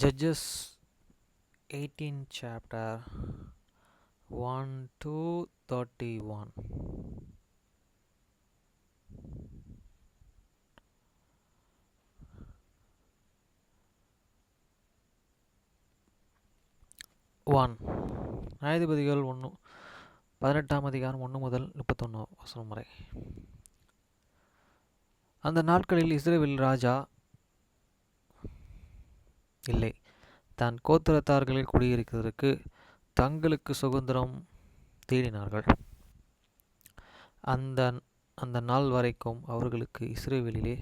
Judges 18 chapter 1 to 31. One நியாயாதிபதிகள் 18ஆம் அதிகாரம் 1 முதல் 31 வசனம் வரை. அந்த நாட்களில் இஸ்ரவேல் ராஜா இல்லை. தன் கோத்திரத்தார்களில் குடியிருக்கிறதற்கு தங்களுக்கு சுதந்திரம் தேடினார்கள். அந்த நாள் வரைக்கும் அவர்களுக்கு இஸ்ரவேலிலே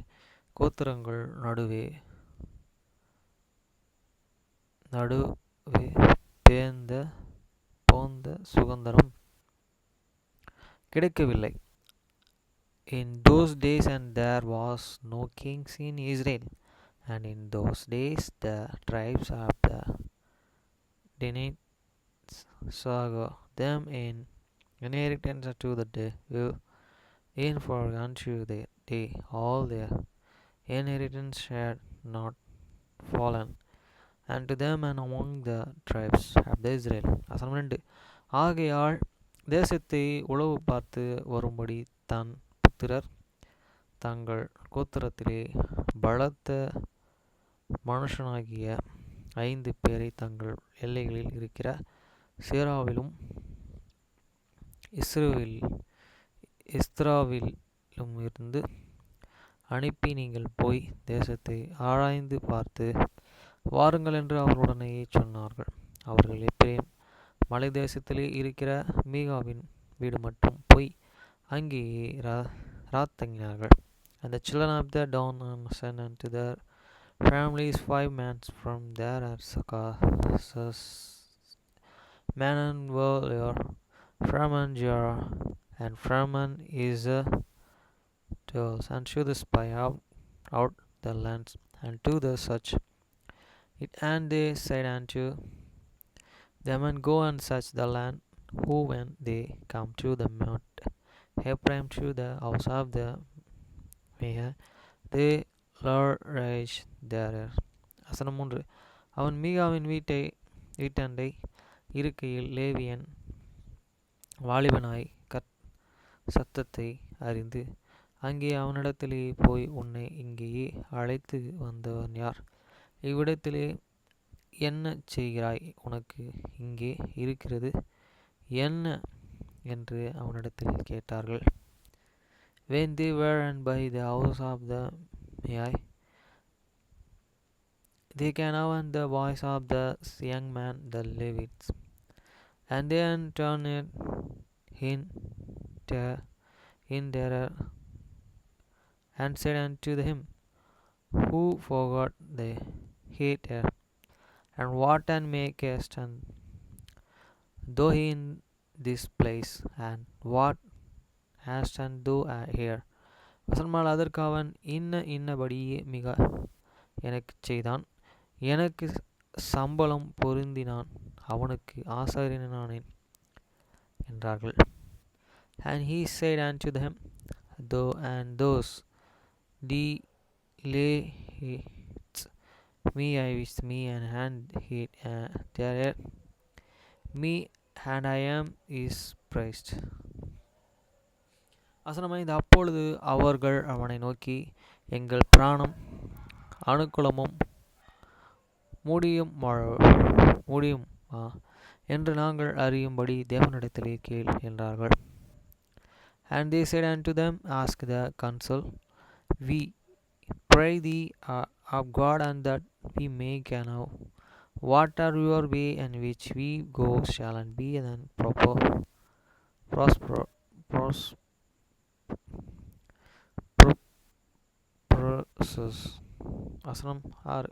கோத்திரங்கள் நடுவே போந்த சுதந்திரம் கிடைக்கவில்லை. In those days and there was no kings in Israel, and in those days the tribes of the Danites saw them in inheritance to the devil, in for unto their day all their inheritance had not fallen unto them and among the tribes of the Israel. வசனம் 2. ஆகையால் தேசத்தை உளவு பார்த்து வரும்படி தன் புத்திரர் தங்கள் கோத்திரத்திலே பலத்த மனுஷனாகிய 5 பேரை தங்கள் எல்லைகளில் இருக்கிற சேராவிலும் இஸ்ராவிலும் இருந்து அனுப்பி, நீங்கள் போய் தேசத்தை ஆராய்ந்து பார்த்து வாருங்கள் என்று அவர்களுடனே சொன்னார்கள். அவர்கள் எப்பிரேம் மலை தேசத்திலே இருக்கிற மீகாவின் வீடு மட்டும் போய் அங்கேயே ராத்தங்கினார்கள். And the children of the dawn sent unto their families 5 men from there at Sakasas, Mananwar, Framan Jera, and Framan Izah, and to the spy out the lands, and to the search it. And they said unto them, and go and search the land. Who, when they come to the mount Ephraim, to the house of the Meher, they lodged there. வசனம் 3. அவன் மீகாவின் வீட்டண்டை இருக்கையில் லேவியன் வாலிபனாய் சத்தத்தை அறிந்து அங்கே அவனிடத்திலே போய், உன்னை இங்கேயே அழைத்து வந்தவன் யார்? இவ்விடத்திலே என்ன செய்கிறாய்? உனக்கு இங்கே இருக்கிறது என்ன என்று அவனிடத்தில் கேட்டார்கள். When they were and by the house of the Mai, they came and the voice of the young man the Levites, and they turned in terror, and said unto him, who forgot the hater, and what and makest, and thou in this place, and what hast and thou here? வசனமால் அதற்கு அவன், இன்னபடியே மிக எனக்குச் செய்தான், எனக்கு சம்பளம் பொருந்தினான், அவனுக்கு ஆசாரியனானேன் என்றார்கள். And he said unto them, though and those delays me I with me and hid there me, and I am is praised. வசனம் 5. அப்பொழுது அவர்கள் அவனை நோக்கி, எங்கள் பிராணம் அனுகூலமும் முடியும் என்று நாங்கள் அறியும்படி தேவனிடத்திலே கேள் என்றார்கள். And they said unto them, ask the counsel, we pray thee of God, and that we may know what are your way, and which we go shall and be and prosperous. வசனம் 6.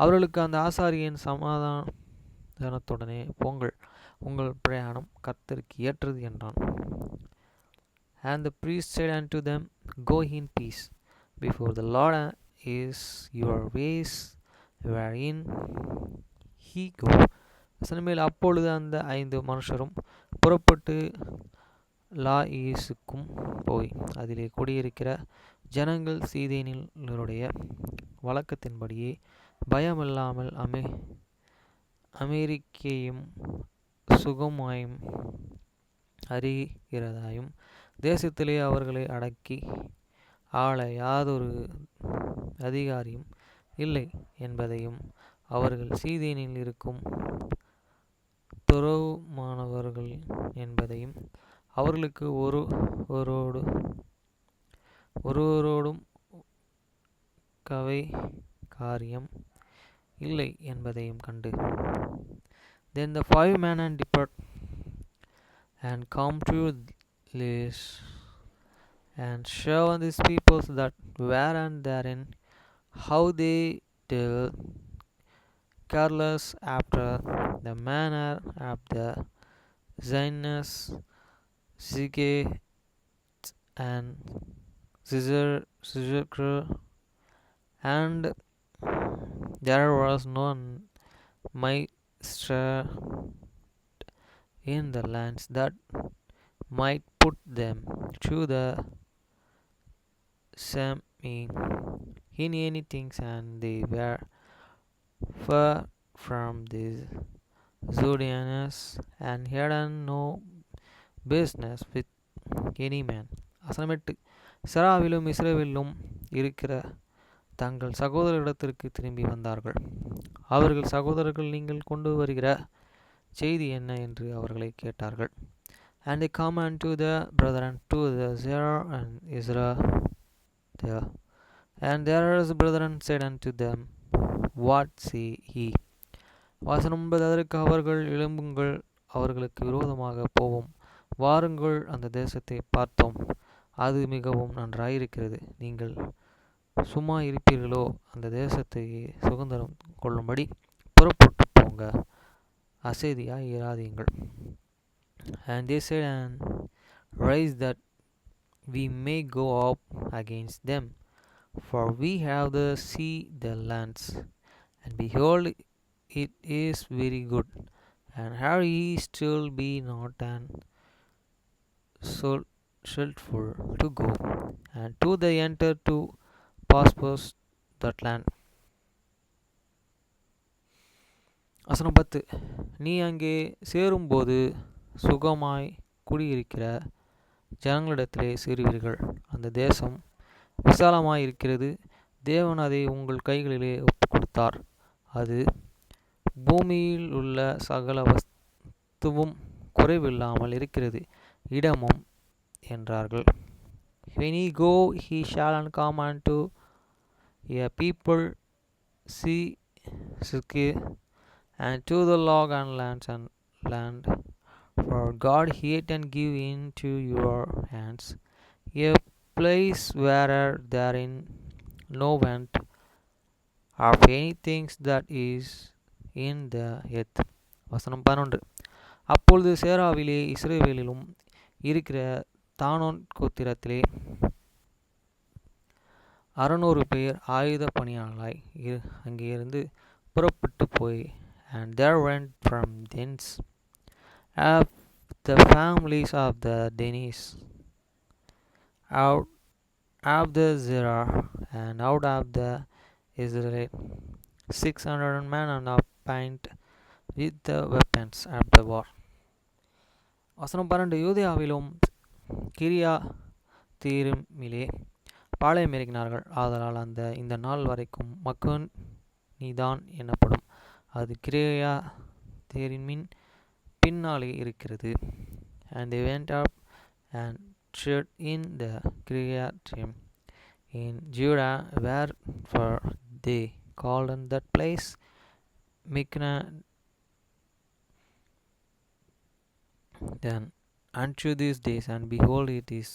அவர்களுக்கு அந்த ஆசாரியன் சமாதானத்துடனே, போங்கள், உங்கள் பிரயாணம் கர்த்தருக்கு ஏற்றது என்றான். And the priest said unto them, go in peace before the Lord is your ways wherein he go. வசனமேல். அப்பொழுது அந்த 5 மனுஷரும் புறப்பட்டு லாயீசுக்கும் போய் அதிலே குடியிருக்கிற ஜனங்கள் சீதோனியருடைய வழக்கத்தின்படியே பயமில்லாமல் அமெரிக்கையும் சுகமாயும் அறிகிறதாயும் தேசத்திலே அவர்களை அடக்கி ஆள யாதொரு அதிகாரியும் இல்லை என்பதையும் அவர்கள் சீதேனில் இருக்கும் துறவுமானவர்கள் என்பதையும் அவர்களுக்கு ஒருவரோடும் கவை காரியம் இல்லை என்பதையும் கண்டு, then the 5 men and depart and come to this and show these peoples that were and therein how they deal careless after the manner of the Zionist Sige and Zizur, and there was none master in the lands that might put them to the same in anything, and they were far from these Zodianus and had no business with any man. வசனம் 8. செராவிலும் இஸ்ரவேலிலும் இருக்கிற தங்கள் சகோதரரிடத்திற்கு திரும்பி வந்தார்கள். அவர்கள் சகோதரர்கள், நீங்கள் கொண்டு வருகிற செய்தி என்ன என்று அவர்களை கேட்டார்கள். And they come unto the brethren to the Zerah and Israel there. And their brethren said unto them, What say ye? வசனம் 9. அதற்கு அவர்கள், எழும்புங்கள், அவர்களுக்கு விரோதமாக போவோம், வாருங்கள், அந்த தேசத்தை பார்த்தோம், அது மிகவும் நன்றாயிருக்கிறது, நீங்கள் சும்மா இருப்பீர்களோ, அந்த தேசத்தை சுதந்திரம் கொள்ளும்படி புறப்பட்டு போங்க, அசதியாய் இராதீங்கள். And they said, and rise that we may go up against them, for we have the sea the lands, and behold, it is very good, and have ye still be not and so shelterful to go, and to the enter to possess that land. வசனம் 10. நீ அங்கே சேரும்போது சுகமாய் குடியிருக்கிற ஜனங்களிடத்திலே சேருவீர்கள், அந்த தேசம் விசாலமாய் இருக்கிறது, தேவன் அதை உங்கள் கைகளிலே ஒப்புக் கொடுத்தார், அது பூமியில் உள்ள சகல வஸ்துவும் குறைவில்லாமல் இருக்கிறது இடமும் என்றார்கள். When ye go, he shall come unto a people seek and to the log and lands and land, for God hate and give into your hands a place where therein no want of anything that is in the earth. வசனம் 11. அப்பொழுது சேராவிலே இஸ்ரவேலிலும் இருக்கிற தானோன் கோத்திரத்திலே 600 பேர் ஆயுத பணியாளர்களாய் அங்கேயிருந்து புறப்பட்டு போய், and there went from thence of the families of the Danis out of the Zerah and out of the Israel 600 men and appoint with the weapons of the war. வசனம் 12. யூதேயாவிலும் கிரியா தீருமிலே பாளையம் இறங்கினார்கள், ஆதலால் இந்த நாள் வரைக்கும் மக்கள் நீதான் எனப்படும், அது கிரியா தீரிமின் பின்னாலே இருக்கிறது. And they went up and tread in the Kiriatim in Judah, wherefore they called on that place Miknah then unto these days, and behold, it is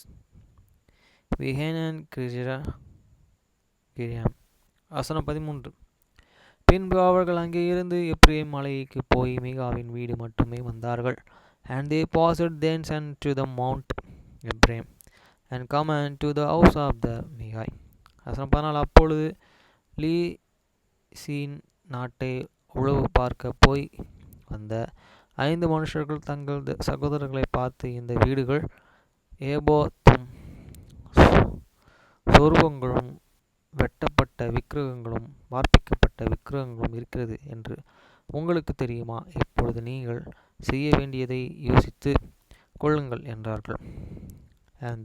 Vihanan Kiriam. வசனம் 13. பின்பு அவர்கள் அங்கே இருந்து எப்ரேம் மலைக்கு போய் மீகாவின் வீடு மட்டுமே வந்தார்கள். And they passed thence unto the mount Ephraim, and come unto the house of the Megai. வசனம் 14. அப்பொழுது லீசின் நாட்டை உழவு பார்க்க போய் வந்த 5 மனுஷர்கள் தங்கள் சகோதரர்களை பார்த்து, இந்த வீடுகள் ஏபோத்தும் சொருபங்களும் வெட்டப்பட்ட விக்கிரகங்களும் வார்ப்பிக்கப்பட்ட விக்கிரகங்களும் இருக்கிறது என்று உங்களுக்கு தெரியுமா? இப்பொழுது நீங்கள் செய்ய வேண்டியதை யோசித்து கொள்ளுங்கள் என்றார்கள். And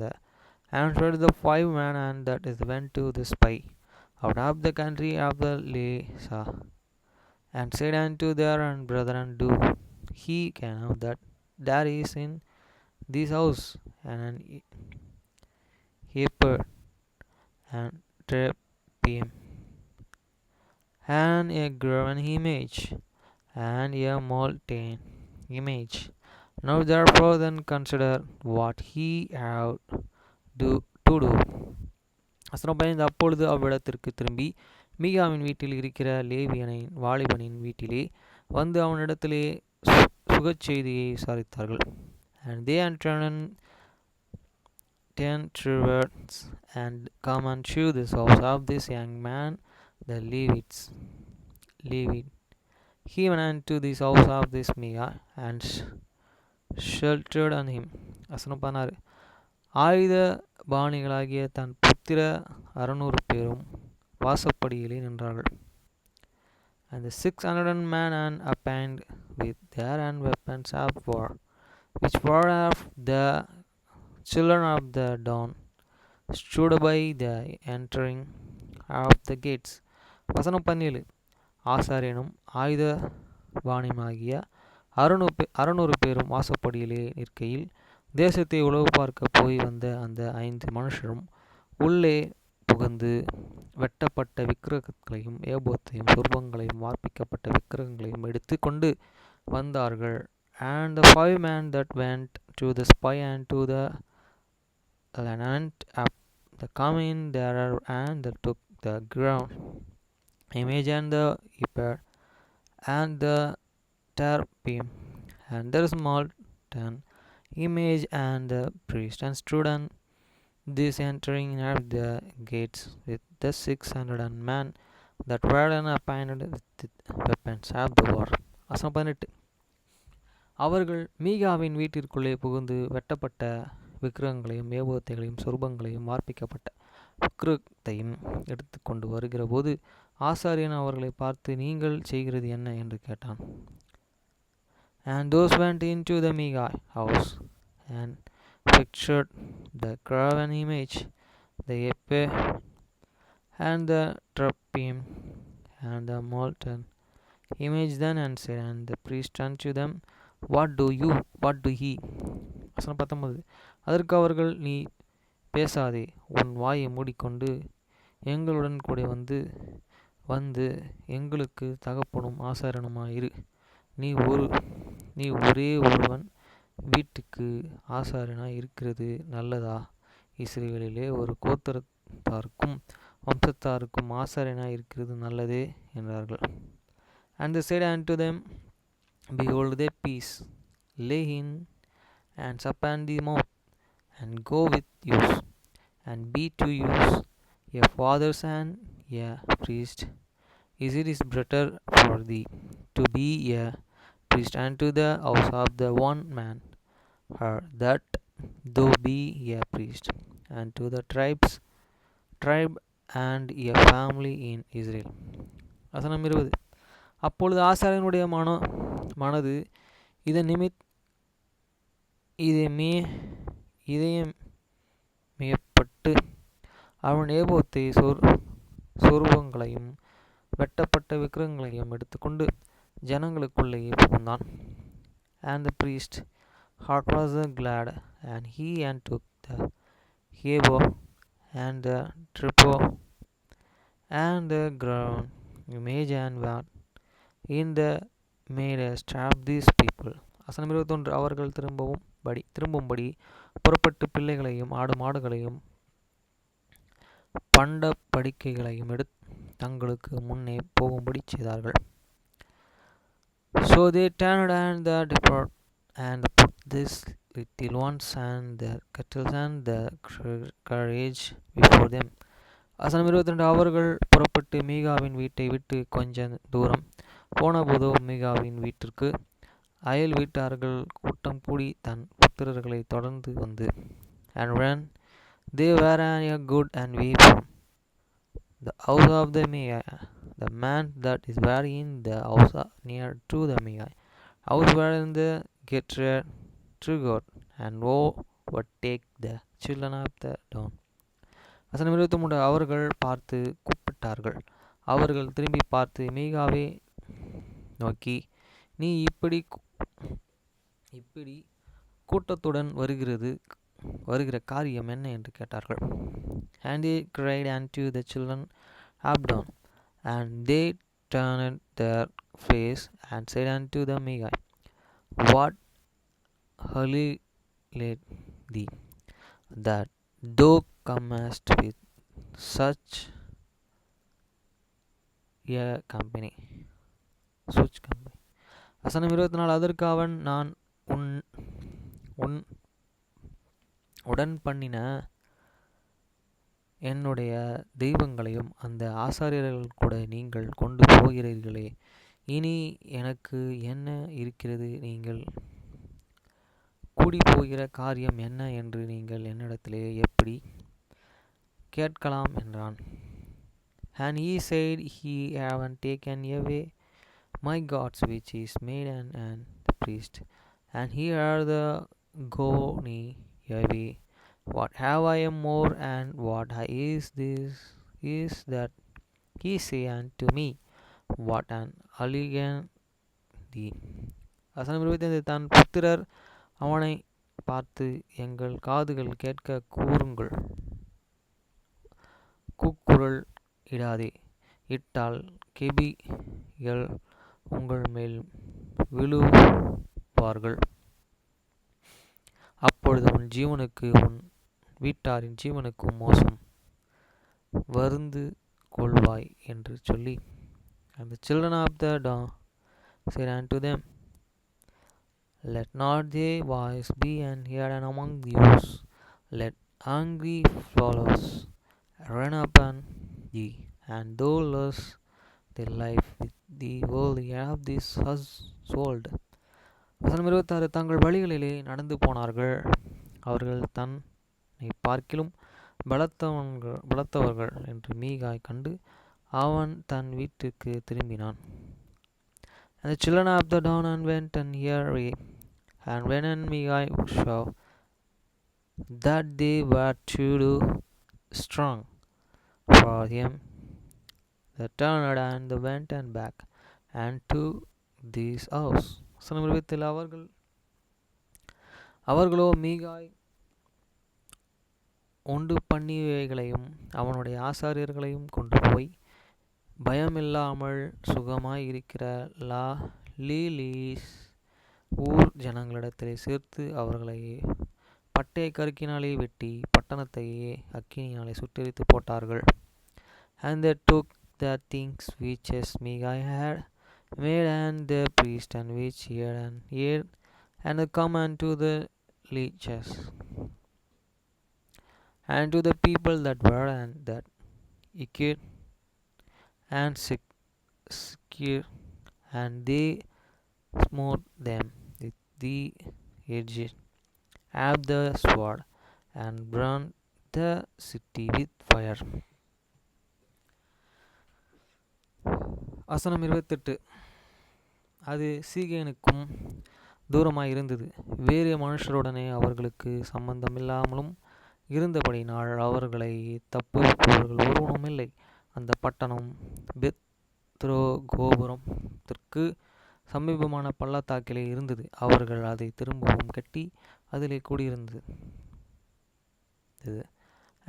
answered the 5 men, and that is went to the spy out of the country of the Lesa, and said unto their brethren, do he can know that there is in this house an shepherd and teraphim, and a graven image, and a molten image. Now therefore then consider what he have to do. வசனம் 15. அப்பொழுது அவ்விடத்திற்கு திரும்பி மீகாவின் வீட்டில் இருக்கிற லேவியனின் வாலிபனின் வீட்டிலே வந்து அவனிடத்திலே சுகச்செய்தியை விசாரித்தார்கள். And they entreated 10 tributes and come and shew this house of this young man the Levite. He went unto this house of this Mika and sheltered on him. வசனம் 16. ஆயுத பாணிகளாகிய தன் புத்திர 600 பேரும் வாசப்படியிலே நின்றார்கள். And the 600 men and appointed with their own weapons of war, which were of the children of the dawn, stood by the entering of the gates. வசனம் 17. ஆசாரியனும் ஆயுத பாணியுமாகிய 600 பேரும் வாசப்படியிலே நிற்கையில் தேசத்தை உளவு பார்க்க போய் வந்த அந்த 5 மனுஷரும் உள்ளே புகுந்து வெட்டப்பட்ட விக்கிரகங்களையும் ஏபோத்தையும் சொர்பங்களையும் வார்ப்பிக்கப்பட்ட விக்கிரகங்களையும் எடுத்து கொண்டு வந்தார்கள். And the 5 men that went to the spy and to the land up the come in there, and that took the ground image and the shepherd and the teraphim and their molten image and the priest, and stood on this entering at the gates with the 600 men that were appointed with the weapons of the war. வசனம் 18. அவர்கள் மீகாவின் வீட்டிற்குள்ளே புகுந்து வெட்டப்பட்ட விக்கிரகங்களையும் ஏபோத்தைகளையும் சொர்பங்களையும் வார்ப்பிக்கப்பட்ட விக்கிரகத்தையும் எடுத்து கொண்டு வருகிற போது ஆசாரியன் அவர்களை பார்த்து, நீங்கள் செய்கிறது என்ன என்று கேட்டான். And those went into the Mika house and pictured the graven image, the shepherd and the teraphim and the molten image. Then answered and the priest unto them, what do he? வசனம் 19. அதற்கு அவர்கள், நீ பேசாதே, உன் வாயை மூடிக்கொண்டு எங்களுடன் கூட வந்து எங்களுக்கு தகப்பனும் ஆசாரியனுமாயிரு. நீ ஒரே ஒருவன் வீட்டுக்கு ஆசாரியனாய் இருக்கிறது நல்லதா? இஸ்ரவேலிலே ஒரு கோத்திரத்தாருக்கும் வம்சத்தாருக்கும் ஆசாரியனாய் இருக்கிறது நல்லதே என்றார்கள். And they said unto them, behold, their peace, lay in hands upon the mouth, and go with use, and be to use a father's and a priest. Is it is better for thee to be a priest unto the house of the one man, or that thou be a priest unto the tribe and a family in Israel. வசனம் 20. அப்பொழுது ஆசாரியனுடைய மனது இதயமேப்பட்டு அவன் ஏபோத்தை சொருபங்களையும் வெட்டப்பட்ட விக்கிரகங்களையும் எடுத்துக்கொண்டு ஜனங்களுக்குள்ளேயே புகுந்தான். And the priest heart was glad, and he took the hebor and the tripo and the ground image and what in the midst of these people. வசனம் 21. அவர்கள் திரும்பும்படி புறப்பட்டு பிள்ளைகளையும் ஆடு மாடுகளையும் பண்ட படிக்கைகளையும் தங்களுக்கு முன்னே போகும்படி செய்தார்கள். So they turned and the depart and put this little ones and their cattle and the carriage before them. வசனம் 22. அவர்கள் புறப்பட்டு மீகாவின் வீட்டை விட்டு கொஞ்ச தூரம் போனபோதோ மீகாவின் வீட்டிற்கு அயல் வீட்டார்கள் கூட்டம் கூடி தன் புத்திரர்களை தொடர்ந்து வந்து, and when they were a good and weep the house of the the man that is very in the house near to the Migai. House wherein the get triggered and overtake the children of the dawn. வசனம் 23. அவர்கள் பார்த்து கூப்பிட்டார்கள். அவர்கள் திரும்பி பார்த்து மீகாவை நோக்கி, நீ இப்படி கூட்டத்துடன் வருகிற காரியம் என்ன என்று கேட்டார்கள். And they cried unto the children of Abdon, and they turned their face and said unto the Migai, What hurried thee, that thou comest with such a company? வசனம் 24. அதற்கு அவன், நான் உடன் பண்ணின என்னுடைய தெய்வங்களையும் அந்த ஆசாரியர்கள் கூட நீங்கள் கொண்டு போகிறீர்களே, இனி எனக்கு என்ன இருக்கிறது? நீங்கள் கூடி போகிற காரியம் என்ன என்று நீங்கள் என்னிடத்திலே எப்படி கேட்கலாம் என்றான். And he said, He haven't taken away my gods which is made and the priest, and he are the gone away. What have I more, and what is this is that he say unto me, What an elegant thee. வசனம் 25. தன் புத்திரர் அவனை பார்த்து, எங்கள் காதுகள் கேட்க கூக்குரல் இடாதே, இட்டால் கெபிகள் உங்கள் மேல் விழுவார்கள். அப்பொழுது உன் ஜீவனுக்கு உன் வீட்டாரின் ஜீவனுக்கும் மோசம் வருந்து கொள்வாய் என்று சொல்லி, And the children of the dawn said unto them, Let not their voice be heard among yours, let hungry swallows run upon thee, and thou lose thy life with the worldly of this household. வசனம் 26. தங்கள் வழிகளிலே நடந்து போனார்கள். அவர்கள் தன்னை பார்க்கிலும் பலத்தவர்கள் என்று மீகாய் கண்டு அவன் தன் வீட்டுக்கு திரும்பினான். And the children of the dawn went and here, and when Migai saw that they were too strong for him, they turned and they went and back and to this house. சமீபத்தில் அவர்களோ மீகாய் உண்டு பண்ணியவைகளையும் அவனுடைய ஆசாரியர்களையும் கொண்டு போய் பயமில்லாமல் சுகமாய் இருக்கிற லீலீஸ் ஊர் ஜனங்களிடத்திலே சேர்த்து அவர்களை பட்டய கருக்கினாலே வெட்டி பட்டணத்தையே அக்கினியாலே சுட்டெரித்து போட்டார்கள். And they took the things which Migai had made, and the priest and which he had, and they come unto the leeches and to the people that were and that wicked and secure, and they smote them with the edge of the sword and burned the city with fire. வசனம் 28. அது சீகேனுக்கும் தூரமாய் இருந்தது. வேறு மனுஷருடனே அவர்களுக்கு சம்பந்தமில்லாமலும் இருந்தபடினால் அவர்களை தப்புவிப்பவர்கள் ஒருவனும் இல்லை. அந்த பட்டணம் பெத்ரோ கோபுரத்திற்கு சமீபமான பள்ளத்தாக்கிலே இருந்தது. அவர்கள் அதை திரும்பவும் கட்டி அதிலே கூடியிருந்தது.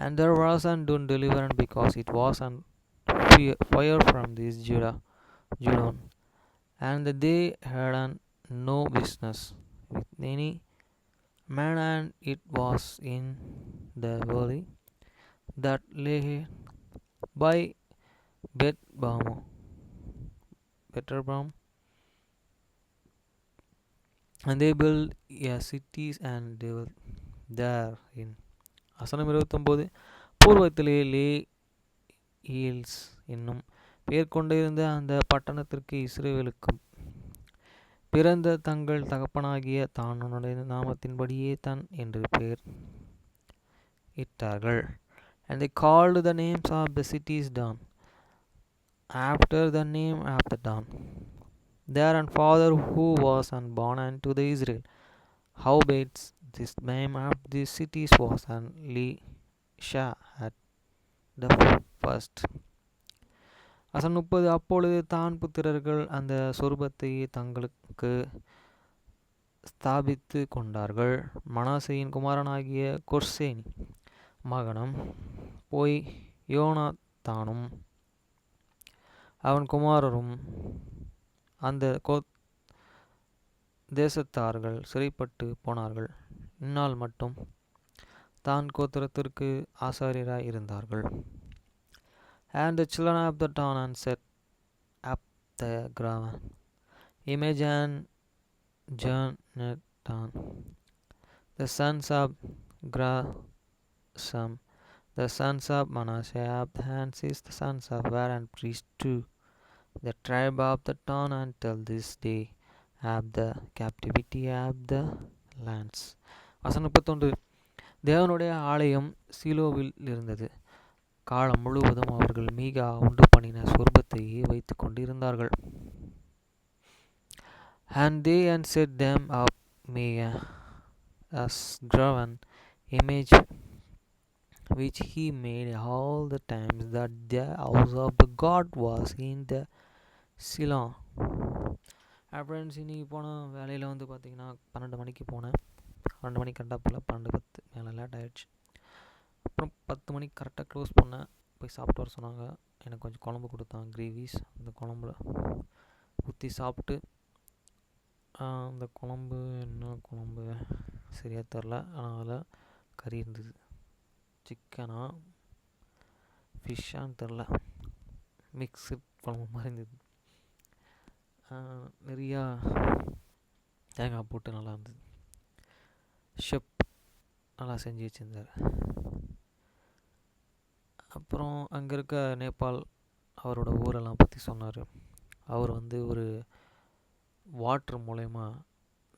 And there was undone deliverance, because it was on fire from this Judon, and they had no business with any man, and it was in the valley that lay by Betterbaum, and they built a cities and dwelt therein. வசனம் 29. பூர்வத்திலே லேஈல்ஸ் என்னும் பெயர் கொண்டிருந்த அந்த பட்டணத்திற்கு இஸ்ரவேலுக்கும் பிறந்த தங்கள் தகப்பனாகிய தானுடைய நாமத்தின்படியே தன் என்று பெயர் இட்டார்கள். And they called the names of the cities down. after the name of the town. Their and father who was born unto the Israel. Howbeit this name of the cities was an Lisha at the first. வசனம் 30. அப்பொழுது தான் புத்திரர்கள் அந்த சொரூபத்தை தங்களுக்கு ஸ்தாபித்து கொண்டார்கள். மனாசேயின் குமாரனாகிய கொர்சேனி மகனும் போய் யோனாத்தானும் அவன் குமாரரும் அந்த தேசத்தார்கள் சிறைப்பட்டு போனார்கள். இந்நாள் மட்டும் தான் கோத்திரத்திற்கு ஆசாரியராய் இருந்தார்கள். And the children of the town and set up the graven image and Jonathan, the sons of Grasham, the sons of Manasseh, of the Hansis, the sons of Aaron, priests to the tribe of the town until this day of the captivity of the lands. வசனம் 31. தேவனுடைய ஆலயம் சீலோவில் இருந்தது. காலம் முழுவதும் அவர்கள் மீகா உண்டு பண்ணின சொர்பத்தையே வைத்து கொண்டிருந்தார்கள். And they and set them up me as graven image which he made all the times that the house of the God was in the Shiloh. Friends, இன்றைக்கி போன வேலையில் வந்து பார்த்திங்கன்னா 12 மணிக்கு போனேன். 2 மணிக்கு கரெக்டாக போகல, 12:10 மேலே லேட் ஆகிடுச்சு. அப்புறம் 10 மணிக்கு கரெக்டாக க்ளோஸ் பண்ணேன். போய் சாப்பிட்டு வர சொன்னாங்க. எனக்கு கொஞ்சம் குழம்பு கொடுத்தாங்க, கிரேவிஸ். அந்த குழம்புல ஊற்றி சாப்பிட்டு, அந்த குழம்பு என்ன குழம்பு சரியாக தெரில, ஆனால் அதில் கறி இருந்தது. சிக்கனா ஃபிஷ்ஷான்னு தெரில, மிக்ஸு குழம்பு மாதிரி இருந்தது. நிறையா தேங்காய் போட்டு நல்லா இருந்தது. ஷெப் நல்லா செஞ்சு வச்சுருந்தார். அப்புறம் அங்கே இருக்க நேபாள் அவரோட ஊரெல்லாம் பற்றி சொன்னார். அவர் வந்து ஒரு வாட்ரு மூலயமா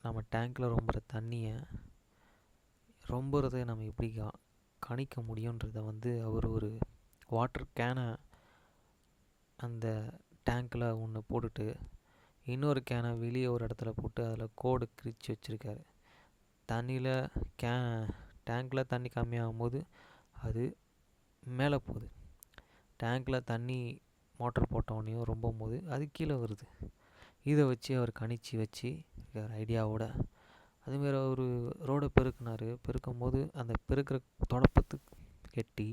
நம்ம டேங்க்கில் ரொம்புற தண்ணியை ரொம்புறதை நம்ம எப்படி கணிக்க முடியுன்றதை வந்து அவர் ஒரு வாட்டர் கேனை அந்த டேங்க்கில் ஒன்று போட்டுட்டு இன்னொரு கேனை வெளியே ஒரு இடத்துல போட்டு அதில் கோடு கிழிச்சு வச்சுருக்காரு. தண்ணியில் டேங்க்கில் தண்ணி கம்மியாகும் போது அது மேலே போகுது. டேங்க்கில் தண்ணி மோட்டர் போட்டோடனையும் ரொம்பும் போது அது கீழே வருது. இதை வச்சு அவர் கணிச்சு வச்சு ஐடியாவோட அதுமாரி ஒரு ரோடை பெருக்கும் போது அந்த பெருக்கிற தொடப்பத்துக்கு கட்டி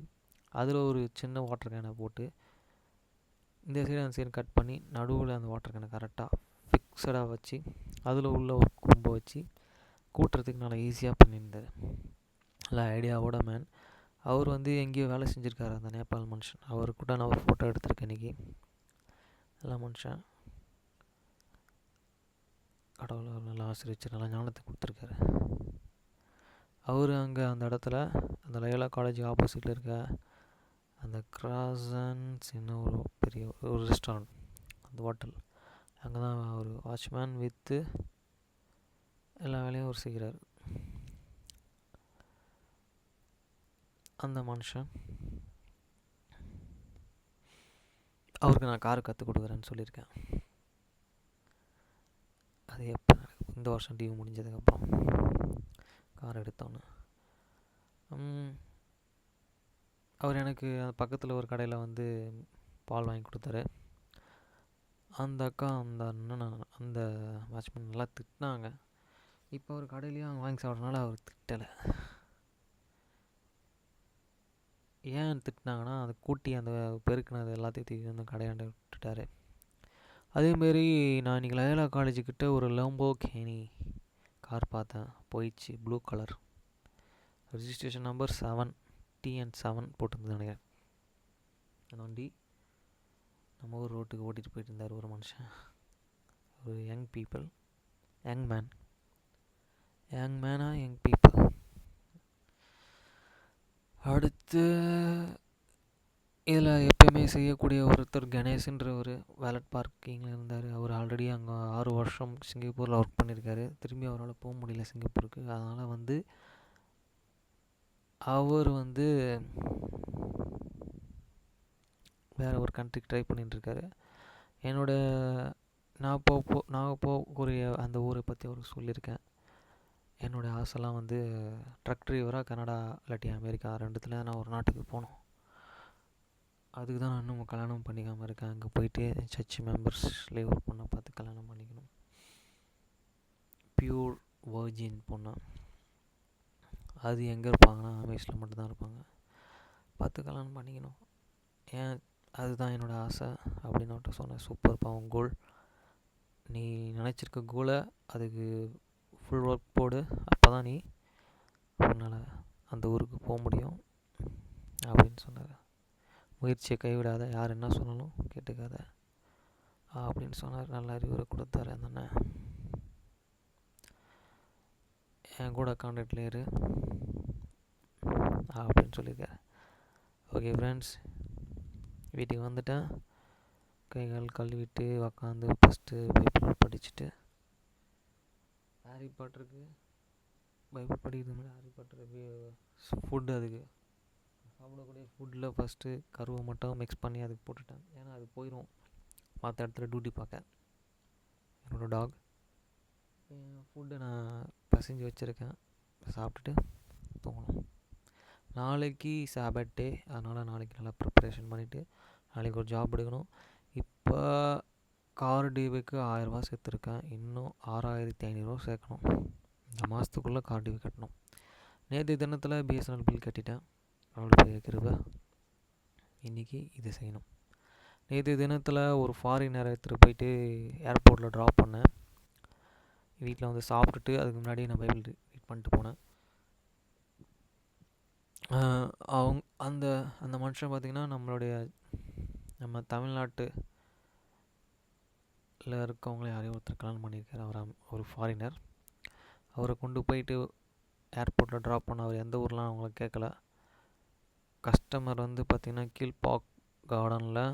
அதில் ஒரு சின்ன வாட்டர் கேனை போட்டு இந்த சைடு அந்த சைடு கட் பண்ணி நடுவில் அந்த வாட்டர் கேனை கரெக்டாக ஃபிக்ஸடாக வச்சு அதில் உள்ள ஒரு கொம்பை வச்சு கூட்டுறதுக்கு நல்லா ஈஸியாக பண்ணியிருந்தார். நல்லா ஐடியாவோட மேன். அவர் வந்து எங்கேயோ வேலை செஞ்சுருக்காரு, அந்த நேபாள் மனுஷன். அவர் கூட நான் ஒரு ஃபோட்டோ எடுத்திருக்கேன் இன்றைக்கி. நல்ல மனுஷன், கடவுளை நல்லா ஆசிரியச்சு நல்லா ஞானத்தை கொடுத்துருக்காரு. அவர் அங்கே அந்த இடத்துல அந்த லயோலா காலேஜ் ஆப்போசிட்டில் இருக்க அந்த கிராசன்ஸ் இன்னும் ஒரு பெரிய ஒரு ரெஸ்டாரண்ட், அந்த ஹோட்டல், அங்கே தான் ஒரு வாட்ச்மேன் வித்து எல்லா வேலையும் அவர் செய்கிறார். அந்த மனுஷன் அவருக்கு நான் கார் கற்றுக் கொடுக்குறேன்னு சொல்லியிருக்கேன். அது எப்போ இந்த வருஷம் டிவி முடிஞ்சதுக்கப்புறம் கார் எடுத்தோன்னு அவர் எனக்கு பக்கத்தில் ஒரு கடையில் வந்து பால் வாங்கி கொடுத்தாரு. அந்த அக்கா அந்த அண்ணன் அந்த வாட்ச்மேன் நல்லா திட்டினாங்க. இப்போ அவர் கடையிலையும் அவங்க வாங்கி சாப்பிட்றதுனால அவர் திட்டலை. ஏன் திட்டினாங்கன்னா அதை கூட்டி அந்த பெருக்கினது எல்லாத்தையும் தூக்கி வந்து கடையாண்ட விட்டுட்டாரு. அதேமாரி நான் இன்றைக்கி லயோலா காலேஜுக்கிட்ட ஒரு லம்போர்கினி கார் பார்த்தேன். போயிடுச்சு, blue colour, registration number 7TN7 போட்டிருந்தது நினைக்கிறேன். அந்த வண்டி நம்ம ஊர் ரோட்டுக்கு ஓட்டிகிட்டு போயிட்டு இருந்தார் ஒரு மனுஷன், ஒரு யங் பீப்புள். அடுத்து இதில் எப்போயுமே செய்யக்கூடிய ஒருத்தர் கணேஷ்ன்ற ஒரு வேலட் பார்க்கிங்கில் இருந்தார். அவர் ஆல்ரெடி அங்கே 6 வருஷம் சிங்கப்பூரில் ஒர்க் பண்ணியிருக்காரு. திரும்பி அவரால் போக முடியல சிங்கப்பூருக்கு. அதனால் வந்து அவர் வந்து வேறு ஒரு கண்ட்ரிக்கு ட்ரை பண்ணிட்டுருக்காரு. நான் போகக்கூடிய அந்த ஊரை பற்றி அவருக்கு சொல்லியிருக்கேன். என்னோடய ஆசைலாம் வந்து ட்ரக் டிரைவராக கனடா இல்லாட்டி அமெரிக்கா ரெண்டுத்தில் நான் ஒரு நாட்டுக்கு போகணும். அதுக்கு தான் நான் இன்னும் கல்யாணம் பண்ணிக்காமல் இருக்கேன். அங்கே போயிட்டு சர்ச் மெம்பர்ஸ்லேயே ஒரு பொண்ணை பார்த்து கல்யாணம் பண்ணிக்கணும். பியூர் வர்ஜின் பொண்ணு. அது எங்கே இருப்பாங்கன்னா அமேஸில் மட்டும்தான் இருப்பாங்க. பார்த்து கல்யாணம் பண்ணிக்கணும். ஏன் அதுதான் என்னோடய ஆசை அப்படின்னு அவன்கிட்ட சொன்னேன். சூப்பர்ப்பா உன் கோல். நீ நினச்சிருக்க கோலை அதுக்கு ஃபுல் ஒர்க் போடு. அப்போ தான் நீ உன்னால் அந்த ஊருக்கு போக முடியும் அப்படின்னு சொன்னார். முயற்சியை கைவிடாத, யார் என்ன சொன்னாலும் கேட்டுக்காத அப்படின்னு சொன்னார். நல்ல அறிவுரை கொடுத்தாரு அந்த அண்ணன். என் கூட கான்டாக்டில் இரு அப்படின்னு சொல்லியிருக்காரு. ஓகே ஃப்ரெண்ட்ஸ், வீட்டுக்கு வந்துட்டேன். கை கால் கழுவிட்டு உக்காந்து ஃபஸ்ட்டு பைபிள் படிச்சுட்டு, ஹாரி பாட்டருக்கு பைபிள் படிக்கிறது மாதிரி ஹாரி பாட்டருக்கு ஃபுட்டு, அதுக்கு சாப்பிடக்கூடிய ஃபுட்டில் ஃபஸ்ட்டு கருவை மட்டும் மிக்ஸ் பண்ணி அதுக்கு போட்டுட்டேன். ஏன்னா அது போயிடும் மற்ற இடத்துல டியூட்டி பார்க்க. என்னோடய டாக் ஃபுட்டை நான் பசைஞ்சு வச்சுருக்கேன். சாப்பிட்டுட்டு தூங்கணும். நாளைக்கு சாபர்டே, அதனால் நாளைக்கு நல்லா ப்ரிப்பரேஷன் பண்ணிவிட்டு நாளைக்கு ஒரு ஜாப் எடுக்கணும். இப்போ கார் டியூவுக்கு 1000 சேர்த்துருக்கேன். இன்னும் 6500 சேர்க்கணும். இந்த மாதத்துக்குள்ளே கார் டியூ கட்டணும். நேற்று தினத்தில் பிஎஸ்என்எல் பில் கட்டிட்டேன். அவ்வளோ பெரிய கிருபை. இன்றைக்கி இதை செய்யணும். நேற்று தினத்தில் ஒரு ஃபாரினர் எடுத்துகிட்டு போயிட்டு ஏர்போர்ட்டில் ட்ராப் பண்ணேன். வீட்டில் வந்து சாப்பிட்டுட்டு அதுக்கு முன்னாடி நான் பைபிள் ரீட் பண்ணிட்டு போனேன். அந்த அந்த மனுஷன் பார்த்திங்கன்னா நம்ம தமிழ்நாட்டில் இருக்கவங்கள யாரையும் ஒருத்தர் கல்யாணம் பண்ணியிருக்காரு. அவர் ஒரு ஃபாரினர். அவரை கொண்டு போயிட்டு ஏர்போர்ட்டில் ட்ராப் பண்ண அவர் எந்த ஊர்லாம் அவங்கள கேட்கல. கஸ்டமர் வந்து பார்த்திங்கன்னா கீழ்பாக் கார்டனில்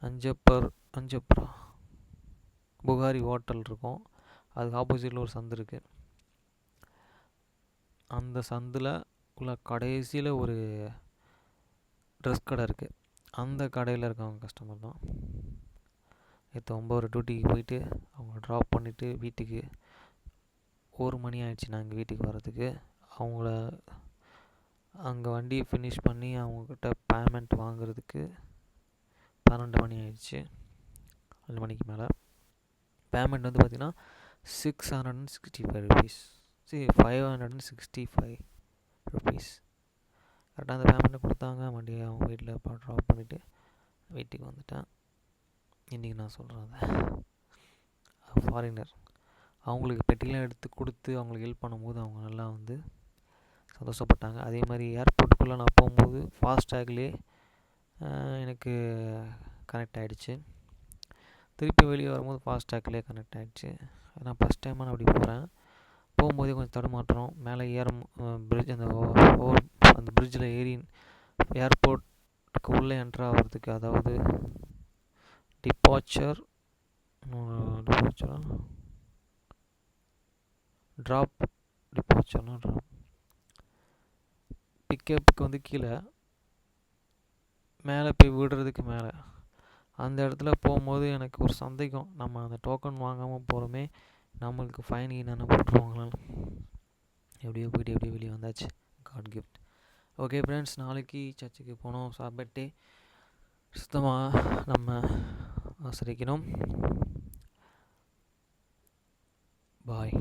அஞ்சப்பரா புகாரி ஹோட்டல் இருக்கும். அதுக்கு ஆப்போசிட்டில் ஒரு சந்து இருக்குது. அந்த சந்தில் உள்ள கடைசியில் ஒரு ட்ரெஸ் கடை இருக்குது. அந்த கடையில் இருக்கவங்க கஸ்டமர் தான். நேற்று 9 டியூட்டிக்கு போயிட்டு அவங்கள ட்ராப் பண்ணிவிட்டு வீட்டுக்கு 1 மணி ஆயிடுச்சு. நான் எங்கள் வீட்டுக்கு வர்றதுக்கு அவங்கள அங்கே வண்டியை ஃபினிஷ் பண்ணி அவங்கக்கிட்ட பேமெண்ட் வாங்குறதுக்கு 12 மணி ஆயிடுச்சு. 2 மணிக்கு மேலே பேமெண்ட் வந்து பார்த்திங்கன்னா 665 ருபீஸ். 565 ருபீஸ். கரெக்டாக அந்த பேமெண்ட்டை கொடுத்தாங்க. வண்டியை அவங்க வீட்டில் ட்ராப் பண்ணிவிட்டு வீட்டுக்கு வந்துட்டேன். இன்றைக்கி நான் சொல்கிறேன், அதை ஃபாரினர் அவங்களுக்கு பெட்டிலாம் எடுத்து கொடுத்து அவங்களுக்கு ஹெல்ப் பண்ணும்போது அவங்க நல்லா வந்து சந்தோஷப்பட்டாங்க. அதே மாதிரி ஏர்போர்ட்டுக்குள்ளே நான் போகும்போது ஃபாஸ்டேக்லேயே எனக்கு கனெக்ட் ஆகிடுச்சு. திருப்பி வெளியே வரும்போது ஃபாஸ்டேக்லேயே கனெக்ட் ஆகிடுச்சு. நான் ஃபஸ்ட் டைமாக நான் அப்படி போகும்போதே கொஞ்சம் தடுமாற்றம். மேலே பிரிட்ஜ் அந்த பிரிட்ஜில் ஏறி ஏர்போர்ட்டுக்கு உள்ளே என்ட்ரு ஆகிறதுக்கு, அதாவது பிக்கப்புக்கு வந்து கீழே மேலே போய் விடுறதுக்கு மேலே அந்த இடத்துல போகும்போது எனக்கு ஒரு சந்தேகம். நம்ம அந்த டோக்கன் வாங்காமல் போகிறோமே, நம்மளுக்கு ஃபைன் என்னென்ன போட்டுருவாங்களான்னு. எப்படியோ போய்ட்டு எப்படியோ வெளியே வந்தாச்சு. God gift. ஓகே ஃப்ரெண்ட்ஸ், நாளைக்கு சர்ச்சுக்கு போனோம். சாபர்டே சுத்தமாக நம்ம ஆசிரிக்கணும். பாய்.